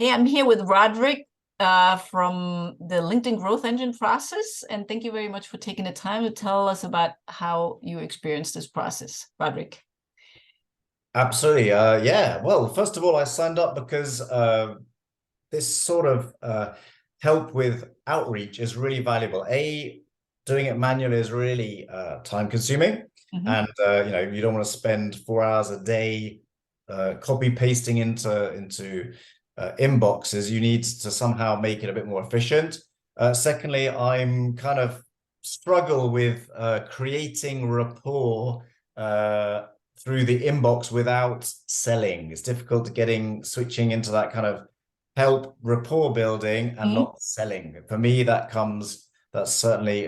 Hey, I'm here with Roderick from the LinkedIn Growth Engine process. And thank you very much for taking the time to tell us about how you experienced this process, Roderick. Absolutely. Yeah. Well, first of all, I signed up because this sort of help with outreach is really valuable. Doing it manually is really time consuming. Mhm. And you don't want to spend 4 hours a day copy pasting into inboxes. You need to somehow make it a bit more efficient. Secondly, I'm kind of struggle with creating rapport through the inbox without selling. It's difficult to switching into that kind of help rapport building and Mhm. not selling. For me, that certainly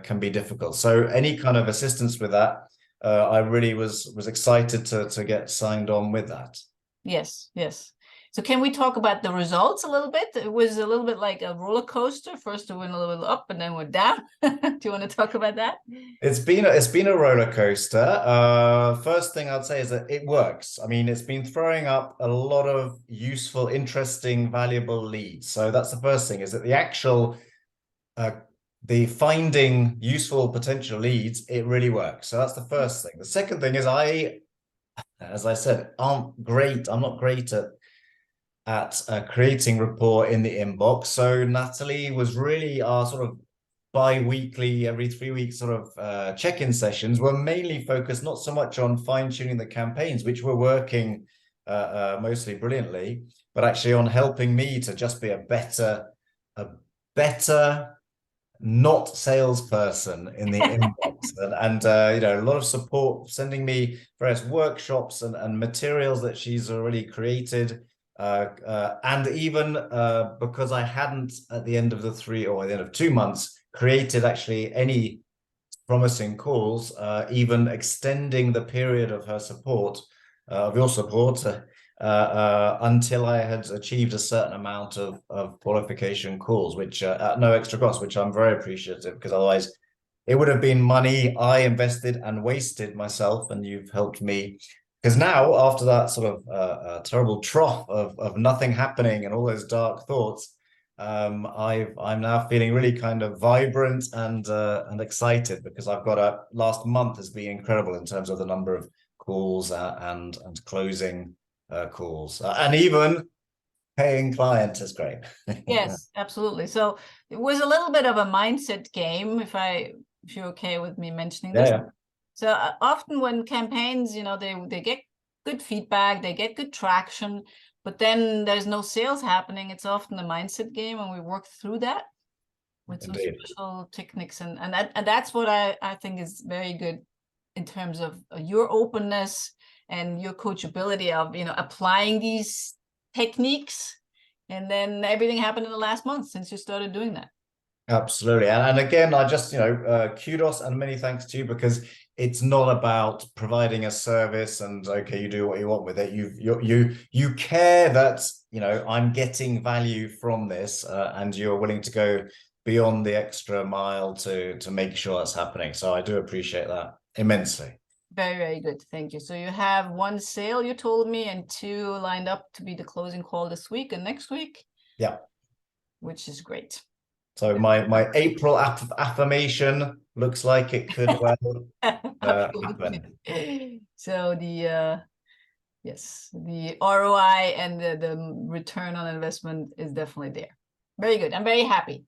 can be difficult. So any kind of assistance with that, I really was excited to get signed on with that. Yes, yes. So can we talk about the results a little bit? It was a little bit like a roller coaster. First it went a little bit up and then went down. Do you want to talk about that? It's been a roller coaster. First thing I'd say is that it works. I mean, it's been throwing up a lot of useful, interesting, valuable leads. So that's the first thing, is that uh, the finding useful potential leads, it really works. So that's the first thing. The second thing is as I said, I'm not great at creating rapport in the inbox. So Nathalie was really our sort of bi-weekly, every 3 weeks sort of check-in sessions were mainly focused not so much on fine-tuning the campaigns, which were working mostly brilliantly, but actually on helping me to just be a better not salesperson in the inbox. And a lot of support, sending me various workshops and materials that she's already created. And even because I hadn't, at the end of the end of 2 months, created actually any promising calls, even extending the period of her support, of your support, until I had achieved a certain amount of qualification calls, which at no extra cost, which I'm very appreciative, because otherwise it would have been money I invested and wasted myself, and you've helped me. Because now, after that sort of terrible trough of nothing happening and all those dark thoughts, I'm now feeling really kind of vibrant and excited, because I've got a last month has been incredible in terms of the number of calls and closing calls, and even paying clients is great. Yes, absolutely. So it was a little bit of a mindset game, if you're okay with me mentioning Yeah, this. yeah. So often when campaigns, they get good feedback, they get good traction, but then there's no sales happening. It's often a mindset game, and we work through that with some Indeed. special techniques, and that's what I think is very good in terms of your openness and your coachability of applying these techniques, and then everything happened in the last month since you started doing that. Absolutely. And again, I just, kudos and many thanks to you, because it's not about providing a service and okay, you do what you want with it. You care that, I'm getting value from this, and you're willing to go beyond the extra mile to make sure that's happening. So I do appreciate that immensely. Very, very good. Thank you. So you have one sale, you told me, and two lined up to be the closing call this week and next week, Yeah. which is great. So my April affirmation looks like it could well happen. So yes, the ROI and the return on investment is definitely there. Very good. I'm very happy.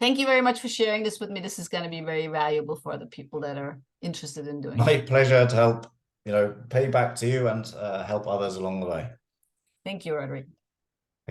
Thank you very much for sharing this with me. This is going to be very valuable for the people that are interested in doing it. My pleasure to help, pay back to you and help others along the way. Thank you, Roderick.